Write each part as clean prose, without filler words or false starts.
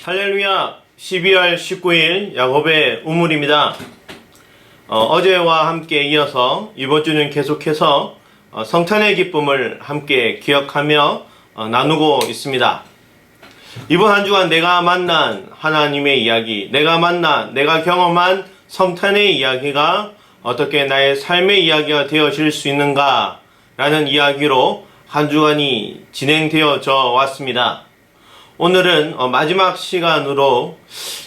할렐루야. 12월 19일 야곱의 우물입니다. 어제와 함께 이어서 이번 주는 계속해서 성탄의 기쁨을 함께 기억하며 나누고 있습니다. 이번 한 주간 내가 만난 하나님의 이야기, 내가 경험한 성탄의 이야기가 어떻게 나의 삶의 이야기가 되어질 수 있는가 라는 이야기로 한 주간이 진행되어져 왔습니다. 오늘은 마지막 시간으로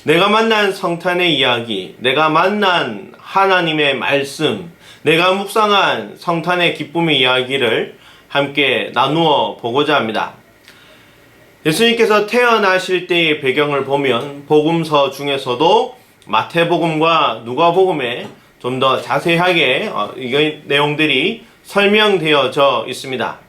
내가 만난 성탄의 이야기, 내가 만난 하나님의 말씀, 내가 묵상한 성탄의 기쁨의 이야기를 함께 나누어 보고자 합니다. 예수님께서 태어나실 때의 배경을 보면 복음서 중에서도 마태복음과 누가복음에 좀 더 자세하게 이 내용들이 설명되어져 있습니다.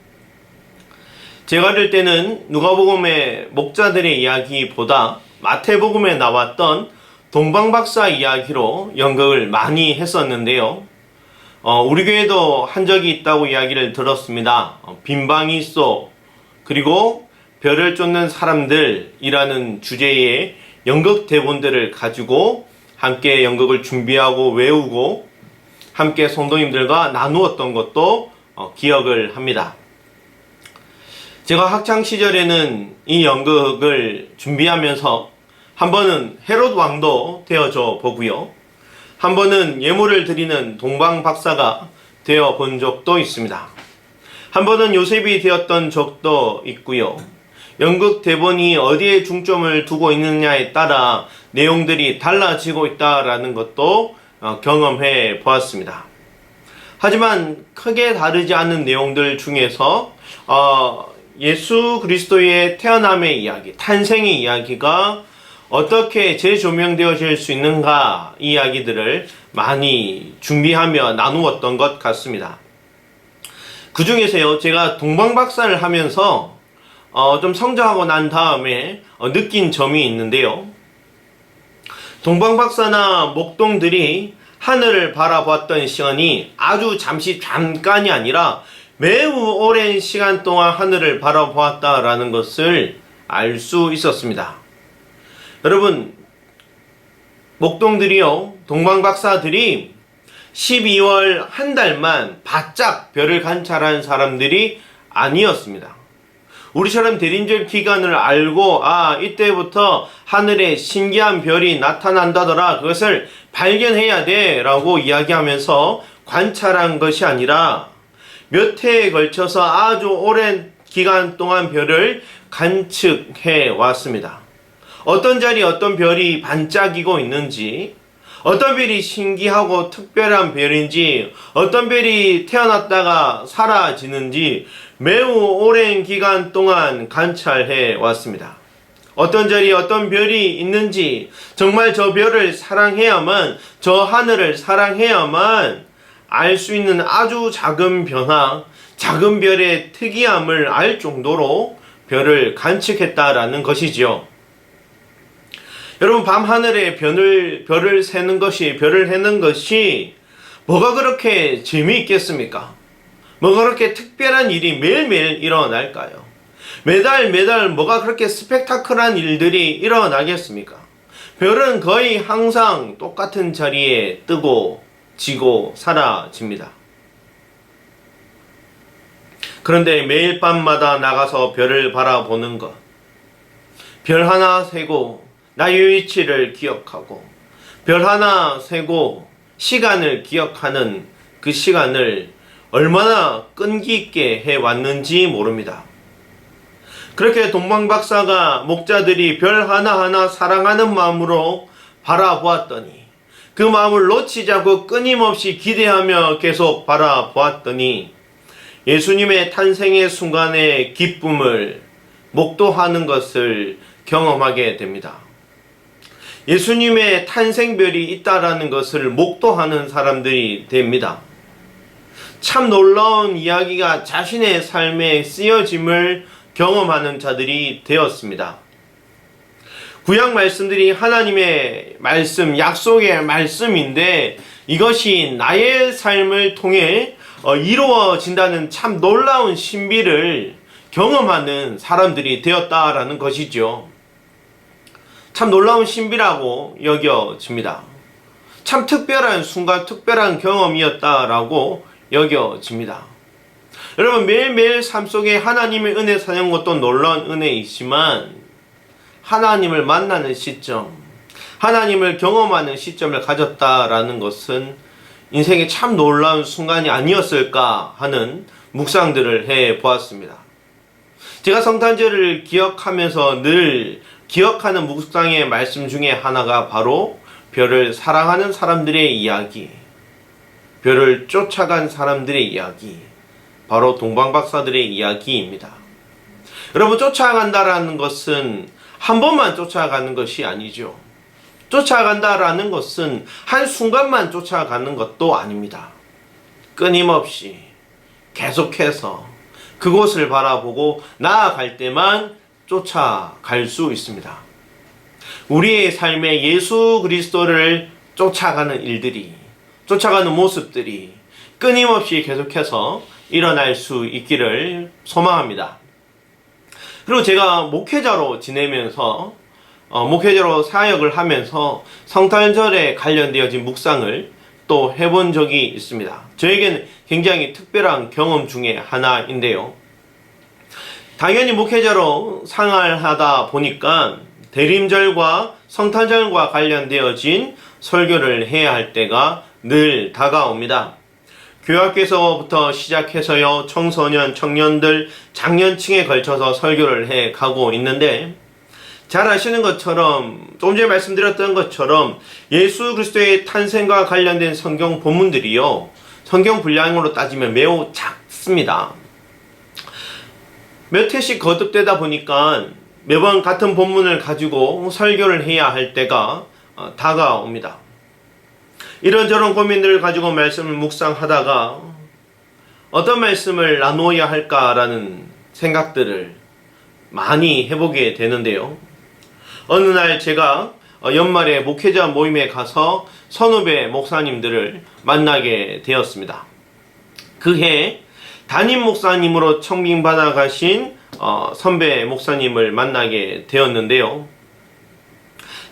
제가 어릴 때는 누가복음의 목자들의 이야기보다 마태복음에 나왔던 동방박사 이야기로 연극을 많이 했었는데요. 우리 교회도 한 적이 있다고 이야기를 들었습니다. 빈방이 있어 그리고 별을 쫓는 사람들이라는 주제의 연극 대본들을 가지고 함께 연극을 준비하고 외우고 함께 성도님들과 나누었던 것도 기억을 합니다. 제가 학창시절에는 이 연극을 준비하면서 한 번은 헤롯 왕도 되어져 보고요. 한 번은 예물을 드리는 동방박사가 되어 본 적도 있습니다. 한 번은 요셉이 되었던 적도 있고요. 연극 대본이 어디에 중점을 두고 있느냐에 따라 내용들이 달라지고 있다라는 것도 경험해 보았습니다. 하지만 크게 다르지 않은 내용들 중에서 예수 그리스도의 태어남의 이야기, 탄생의 이야기가 어떻게 재조명되어질 수 있는가 이 이야기들을 많이 준비하며 나누었던 것 같습니다. 그 중에서요, 제가 동방박사를 하면서 좀 성장하고 난 다음에 느낀 점이 있는데요. 동방박사나 목동들이 하늘을 바라보았던 시간이 아주 잠깐이 아니라 매우 오랜 시간 동안 하늘을 바라보았다라는 것을 알 수 있었습니다. 여러분, 목동들이요, 동방박사들이 12월 한 달만 바짝 별을 관찰한 사람들이 아니었습니다. 우리처럼 대림절 기간을 알고 이때부터 하늘에 신기한 별이 나타난다더라, 그것을 발견해야 돼 라고 이야기하면서 관찰한 것이 아니라 몇 해에 걸쳐서 아주 오랜 기간 동안 별을 관측해 왔습니다. 어떤 자리에 어떤 별이 반짝이고 있는지, 어떤 별이 신기하고 특별한 별인지, 어떤 별이 태어났다가 사라지는지 매우 오랜 기간 동안 관찰해 왔습니다. 어떤 자리에 어떤 별이 있는지, 정말 저 별을 사랑해야만, 저 하늘을 사랑해야만 알 수 있는 아주 작은 변화, 작은 별의 특이함을 알 정도로 별을 관측했다라는 것이지요. 여러분, 밤하늘에 별을 세는 것이, 별을 해는 것이 뭐가 그렇게 재미있겠습니까? 뭐가 그렇게 특별한 일이 매일매일 일어날까요? 매달 뭐가 그렇게 스펙타클한 일들이 일어나겠습니까? 별은 거의 항상 똑같은 자리에 뜨고 지고 사라집니다. 그런데 매일 밤마다 나가서 별을 바라보는 것, 별 하나 세고 나의 위치를 기억하고 별 하나 세고 시간을 기억하는 그 시간을 얼마나 끈기 있게 해왔는지 모릅니다. 그렇게 동방박사가 목자들이 별 하나하나 사랑하는 마음으로 바라보았더니, 그 마음을 놓치지 않고 끊임없이 기대하며 계속 바라보았더니 예수님의 탄생의 순간의 기쁨을 목도하는 것을 경험하게 됩니다. 예수님의 탄생별이 있다라는 것을 목도하는 사람들이 됩니다. 참 놀라운 이야기가 자신의 삶에 쓰여짐을 경험하는 자들이 되었습니다. 구약 말씀들이 하나님의 말씀, 약속의 말씀인데 이것이 나의 삶을 통해 이루어진다는 참 놀라운 신비를 경험하는 사람들이 되었다라는 것이죠. 참 놀라운 신비라고 여겨집니다. 참 특별한 순간, 특별한 경험이었다라고 여겨집니다. 여러분, 매일매일 삶 속에 하나님의 은혜 사는 것도 놀라운 은혜이지만 하나님을 만나는 시점, 하나님을 경험하는 시점을 가졌다라는 것은 인생에 참 놀라운 순간이 아니었을까 하는 묵상들을 해 보았습니다. 제가 성탄절을 기억하면서 늘 기억하는 묵상의 말씀 중에 하나가 바로 별을 사랑하는 사람들의 이야기, 별을 쫓아간 사람들의 이야기, 바로 동방박사들의 이야기입니다. 여러분, 쫓아간다라는 것은 한 번만 쫓아가는 것이 아니죠. 쫓아간다라는 것은 한순간만 쫓아가는 것도 아닙니다. 끊임없이 계속해서 그곳을 바라보고 나아갈 때만 쫓아갈 수 있습니다. 우리의 삶에 예수 그리스도를 쫓아가는 일들이, 쫓아가는 모습들이 끊임없이 계속해서 일어날 수 있기를 소망합니다. 그리고 제가 목회자로 지내면서 목회자로 사역을 하면서 성탄절에 관련되어진 묵상을 또 해본 적이 있습니다. 저에게는 굉장히 특별한 경험 중에 하나인데요. 당연히 목회자로 생활하다 보니까 대림절과 성탄절과 관련되어진 설교를 해야 할 때가 늘 다가옵니다. 교학에서부터 시작해서요, 청소년, 청년들, 장년층에 걸쳐서 설교를 해 가고 있는데, 잘 아시는 것처럼, 조금 전에 말씀드렸던 것처럼 예수 그리스도의 탄생과 관련된 성경 본문들이요, 성경 분량으로 따지면 매우 작습니다. 몇 회씩 거듭되다 보니까 매번 같은 본문을 가지고 설교를 해야 할 때가 다가옵니다. 이런저런 고민들을 가지고 말씀을 묵상하다가 어떤 말씀을 나누어야 할까라는 생각들을 많이 해보게 되는데요. 어느 날 제가 연말에 목회자 모임에 가서 선후배 목사님들을 만나게 되었습니다. 그해 담임 목사님으로 청빙받아 가신 선배 목사님을 만나게 되었는데요.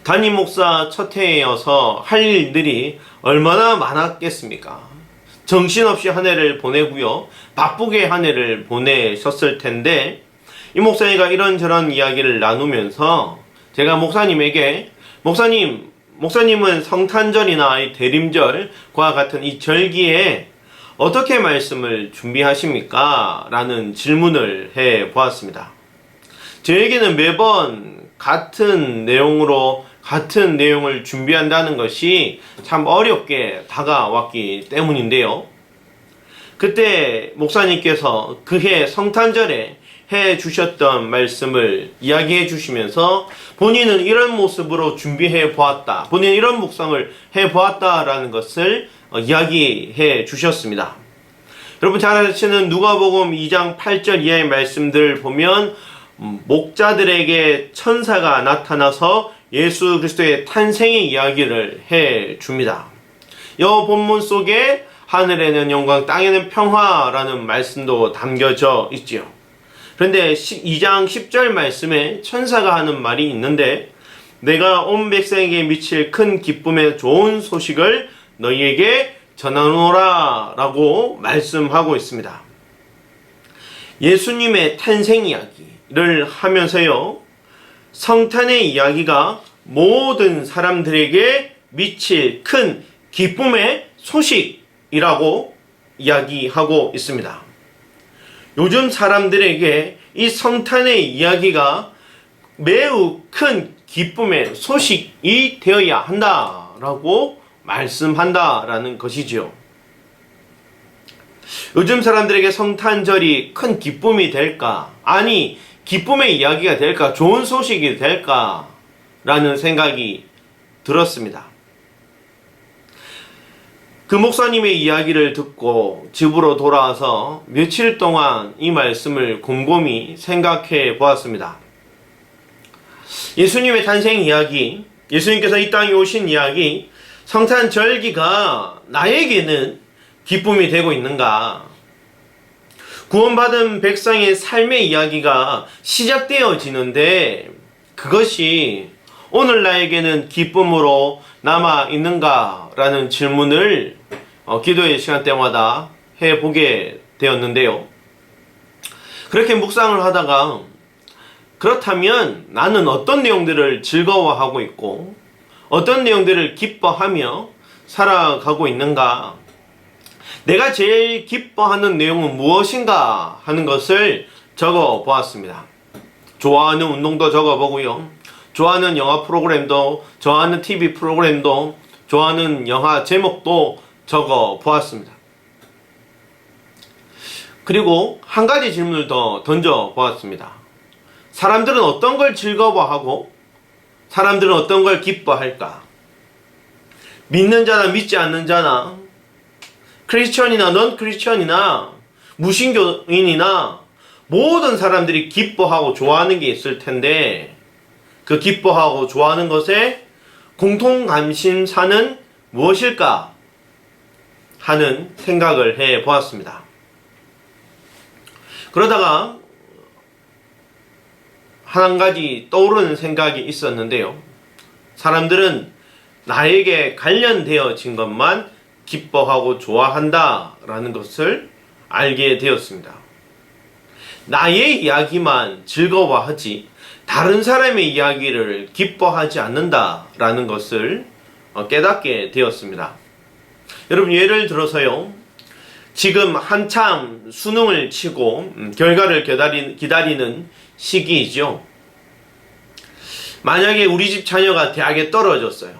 담임 목사 첫 해여서 할 일들이 얼마나 많았겠습니까? 정신없이 한 해를 보내고요, 바쁘게 한 해를 보내셨을 텐데, 이 목사님과 이런저런 이야기를 나누면서 제가 목사님에게, 목사님은 성탄절이나 이 대림절과 같은 이 절기에 어떻게 말씀을 준비하십니까? 라는 질문을 해 보았습니다. 저에게는 매번 같은 내용을 준비한다는 것이 참 어렵게 다가왔기 때문인데요. 그때 목사님께서 그해 성탄절에 해 주셨던 말씀을 이야기해 주시면서 본인은 이런 모습으로 준비해 보았다, 본인은 이런 묵상을 해 보았다라는 것을 이야기해 주셨습니다. 여러분 잘 아시는 누가복음 2장 8절 이하의 말씀들을 보면 목자들에게 천사가 나타나서 예수 그리스도의 탄생의 이야기를 해 줍니다. 이 본문 속에 하늘에는 영광, 땅에는 평화라는 말씀도 담겨져 있지요. 그런데 2장 10절 말씀에 천사가 하는 말이 있는데, 내가 온 백성에게 미칠 큰 기쁨의 좋은 소식을 너희에게 전하노라 라고 말씀하고 있습니다. 예수님의 탄생 이야기를 하면서요, 성탄의 이야기가 모든 사람들에게 미칠 큰 기쁨의 소식이라고 이야기하고 있습니다. 요즘 사람들에게 이 성탄의 이야기가 매우 큰 기쁨의 소식이 되어야 한다라고 말씀한다라는 것이죠. 요즘 사람들에게 성탄절이 큰 기쁨이 될까? 아니, 기쁨의 이야기가 될까? 좋은 소식이 될까? 라는 생각이 들었습니다. 그 목사님의 이야기를 듣고 집으로 돌아와서 며칠 동안 이 말씀을 곰곰이 생각해 보았습니다. 예수님의 탄생 이야기, 예수님께서 이 땅에 오신 이야기, 성탄절기가 나에게는 기쁨이 되고 있는가? 구원받은 백성의 삶의 이야기가 시작되어지는데 그것이 오늘 나에게는 기쁨으로 남아 있는가? 라는 질문을 기도의 시간 때마다 해보게 되었는데요. 그렇게 묵상을 하다가 그렇다면 나는 어떤 내용들을 즐거워하고 있고 어떤 내용들을 기뻐하며 살아가고 있는가? 내가 제일 기뻐하는 내용은 무엇인가 하는 것을 적어 보았습니다. 좋아하는 운동도 적어 보고요. 좋아하는 영화 프로그램도, 좋아하는 TV 프로그램도, 좋아하는 영화 제목도 적어 보았습니다. 그리고 한 가지 질문을 더 던져 보았습니다. 사람들은 어떤 걸 즐거워하고 사람들은 어떤 걸 기뻐할까? 믿는 자나 믿지 않는 자나 크리스천이나 넌 크리스천이나 무신교인이나 모든 사람들이 기뻐하고 좋아하는 게 있을 텐데 그 기뻐하고 좋아하는 것의 공통감심사는 무엇일까 하는 생각을 해 보았습니다. 그러다가 한 가지 떠오르는 생각이 있었는데요. 사람들은 나에게 관련되어진 것만 기뻐하고 좋아한다 라는 것을 알게 되었습니다. 나의 이야기만 즐거워하지 다른 사람의 이야기를 기뻐하지 않는다 라는 것을 깨닫게 되었습니다. 여러분, 예를 들어서요, 지금 한참 수능을 치고 결과를 기다리는 시기이죠. 만약에 우리 집 자녀가 대학에 떨어졌어요.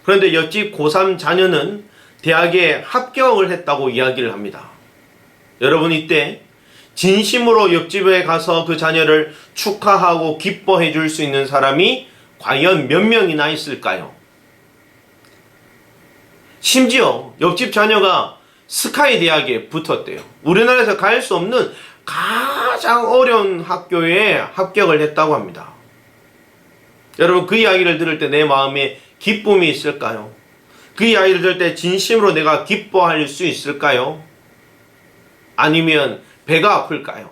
그런데 옆집 고3 자녀는 대학에 합격을 했다고 이야기를 합니다. 여러분, 이때 진심으로 옆집에 가서 그 자녀를 축하하고 기뻐해 줄 수 있는 사람이 과연 몇 명이나 있을까요? 심지어 옆집 자녀가 스카이 대학에 붙었대요. 우리나라에서 갈 수 없는 가장 어려운 학교에 합격을 했다고 합니다. 여러분, 그 이야기를 들을 때 내 마음에 기쁨이 있을까요? 그 이야기를 들을 때 진심으로 내가 기뻐할 수 있을까요? 아니면 배가 아플까요?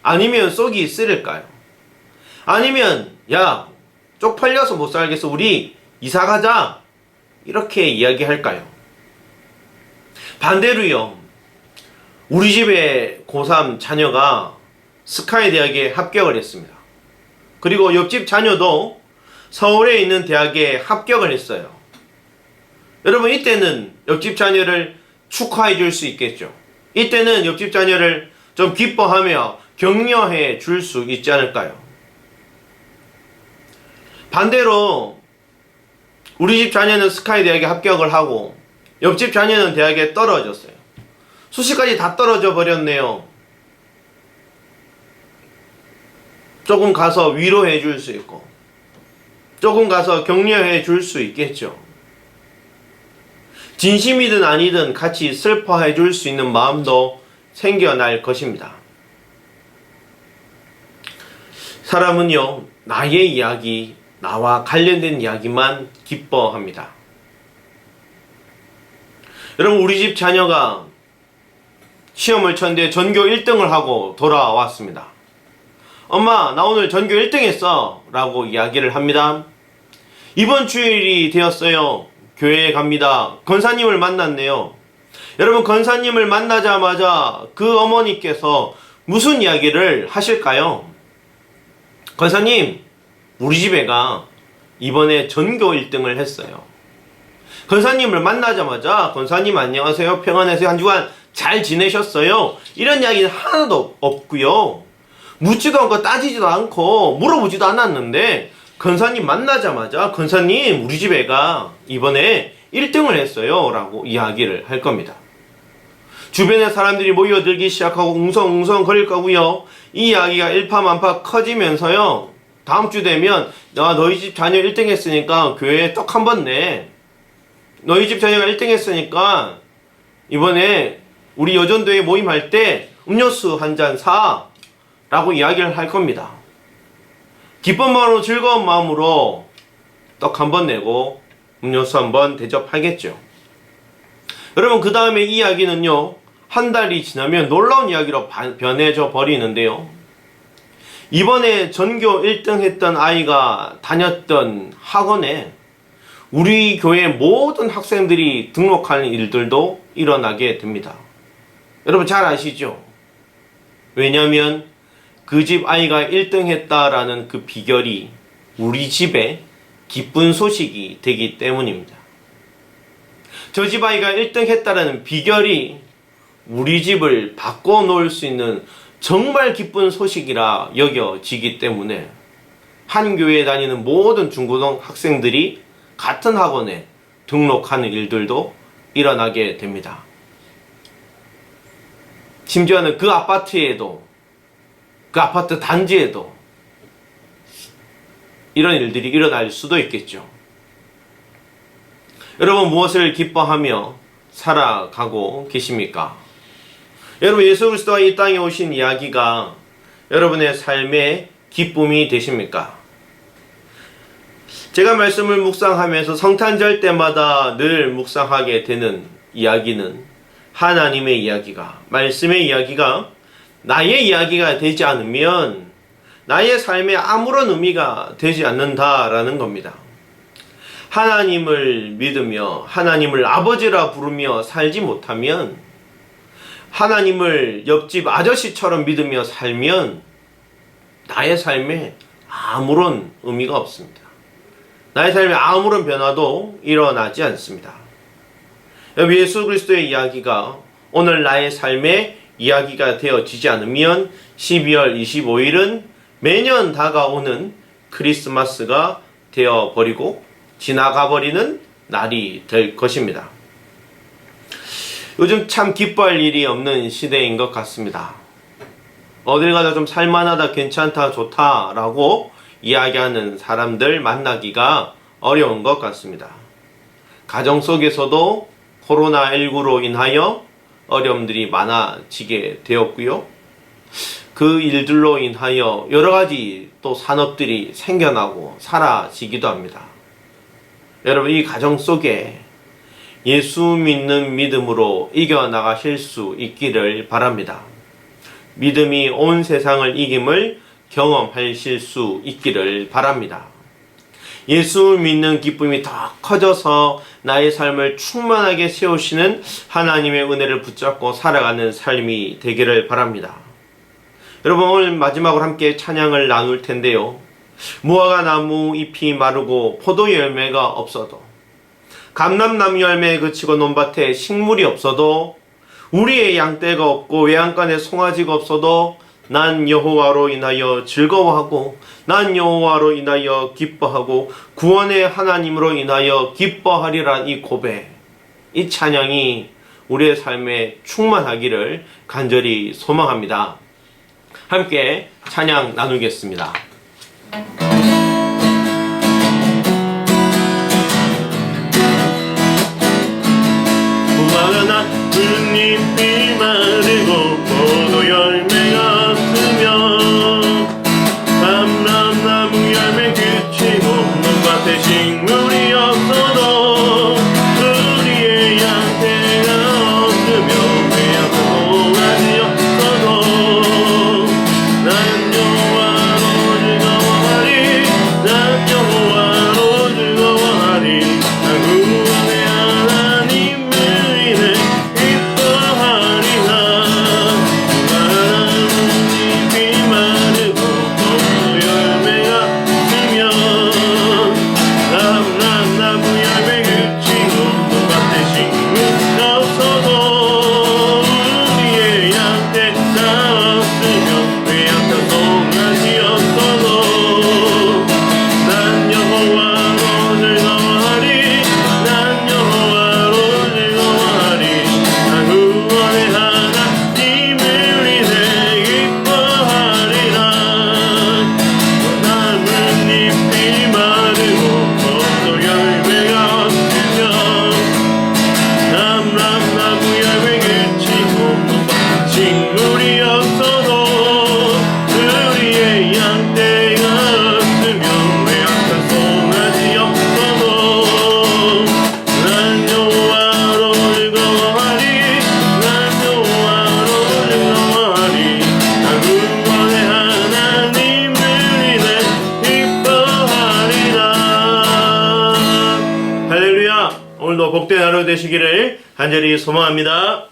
아니면 속이 쓰릴까요? 아니면 야, 쪽팔려서 못 살겠어, 우리 이사 가자, 이렇게 이야기할까요? 반대로요, 우리 집에 고3 자녀가 스카이 대학에 합격을 했습니다. 그리고 옆집 자녀도 서울에 있는 대학에 합격을 했어요. 여러분, 이때는 옆집 자녀를 축하해 줄 수 있겠죠. 이때는 옆집 자녀를 좀 기뻐하며 격려해 줄 수 있지 않을까요? 반대로 우리 집 자녀는 스카이 대학에 합격을 하고 옆집 자녀는 대학에 떨어졌어요. 수시까지 다 떨어져 버렸네요. 조금 가서 위로해 줄 수 있고 조금 가서 격려해 줄 수 있겠죠. 진심이든 아니든 같이 슬퍼해 줄 수 있는 마음도 생겨날 것입니다. 사람은요, 나의 이야기, 나와 관련된 이야기만 기뻐합니다. 여러분, 우리 집 자녀가 시험을 쳤는데 전교 1등을 하고 돌아왔습니다. 엄마, 나 오늘 전교 1등 했어 라고 이야기를 합니다. 이번 주일이 되었어요. 교회에 갑니다. 권사님을 만났네요. 여러분, 권사님을 만나자마자 그 어머니께서 무슨 이야기를 하실까요? 권사님, 우리 집 애가 이번에 전교 1등을 했어요. 권사님을 만나자마자 권사님 안녕하세요, 평안하세요, 한 주간 잘 지내셨어요? 이런 이야기는 하나도 없고요. 묻지도 않고 따지지도 않고 물어보지도 않았는데 권사님 만나자마자 권사님, 우리 집 애가 이번에 1등을 했어요 라고 이야기를 할 겁니다. 주변에 사람들이 모여들기 시작하고 웅성웅성 거릴 거고요. 이 이야기가 일파만파 커지면서요, 다음 주 되면 너희 집 자녀 1등 했으니까 교회에 떡 한 번 내. 너희 집 자녀가 1등 했으니까 이번에 우리 여전도에 모임할 때 음료수 한 잔 사 라고 이야기를 할 겁니다. 기쁜 마음으로 즐거운 마음으로 떡 한 번 내고 음료수 한 번 대접하겠죠. 여러분, 그 다음에 이 이야기는요, 한 달이 지나면 놀라운 이야기로 변해져 버리는데요. 이번에 전교 1등 했던 아이가 다녔던 학원에 우리 교회 모든 학생들이 등록하는 일들도 일어나게 됩니다. 여러분 잘 아시죠? 왜냐하면 그 집 아이가 1등 했다라는 그 비결이 우리 집에 기쁜 소식이 되기 때문입니다. 저 집 아이가 1등 했다라는 비결이 우리 집을 바꿔놓을 수 있는 정말 기쁜 소식이라 여겨지기 때문에 한 교회에 다니는 모든 중고등 학생들이 같은 학원에 등록하는 일들도 일어나게 됩니다. 심지어는 그 아파트에도, 그 아파트 단지에도 이런 일들이 일어날 수도 있겠죠. 여러분 무엇을 기뻐하며 살아가고 계십니까? 여러분 예수 그리스도가 이 땅에 오신 이야기가 여러분의 삶의 기쁨이 되십니까? 제가 말씀을 묵상하면서 성탄절 때마다 늘 묵상하게 되는 이야기는 하나님의 이야기가, 말씀의 이야기가 나의 이야기가 되지 않으면 나의 삶에 아무런 의미가 되지 않는다라는 겁니다. 하나님을 믿으며 하나님을 아버지라 부르며 살지 못하면, 하나님을 옆집 아저씨처럼 믿으며 살면 나의 삶에 아무런 의미가 없습니다. 나의 삶에 아무런 변화도 일어나지 않습니다. 예수 그리스도의 이야기가 오늘 나의 삶의 이야기가 되어지지 않으면 12월 25일은 매년 다가오는 크리스마스가 되어버리고 지나가버리는 날이 될 것입니다. 요즘 참 기뻐할 일이 없는 시대인 것 같습니다. 어딜 가다 좀 살만하다, 괜찮다, 좋다 라고 이야기하는 사람들 만나기가 어려운 것 같습니다. 가정 속에서도 코로나19로 인하여 어려움들이 많아지게 되었고요. 그 일들로 인하여 여러 가지 또 산업들이 생겨나고 사라지기도 합니다. 여러분 이 가정 속에 예수 믿는 믿음으로 이겨나가실 수 있기를 바랍니다. 믿음이 온 세상을 이김을 경험하실 수 있기를 바랍니다. 예수 믿는 기쁨이 더 커져서 나의 삶을 충만하게 세우시는 하나님의 은혜를 붙잡고 살아가는 삶이 되기를 바랍니다. 여러분 오늘 마지막으로 함께 찬양을 나눌 텐데요. 무화과 나무 잎이 마르고 포도 열매가 없어도, 감람나무 열매에 그치고 논밭에 식물이 없어도, 우리의 양떼가 없고 외양간에 송아지가 없어도 난 여호와로 인하여 즐거워하고 난 여호와로 인하여 기뻐하고 구원의 하나님으로 인하여 기뻐하리란 이 고백, 이 찬양이 우리의 삶에 충만하기를 간절히 소망합니다. 함께 찬양 나누겠습니다. 무화과 나무 잎이 마르고 포도 열매가 없으며 감람나무 열매 그치고 논밭에 식물이 없어도 우리의 양떼가 없으며 외양간 송아지 없어도 난 여호와로 즐거워하리, 난 여호와로 즐거워하리. 난 구원의 하나님을 인해 기뻐하리라. 무화과 나무 잎이 마르고 포도 열매가 복된 하루 되시기를 간절히 소망합니다.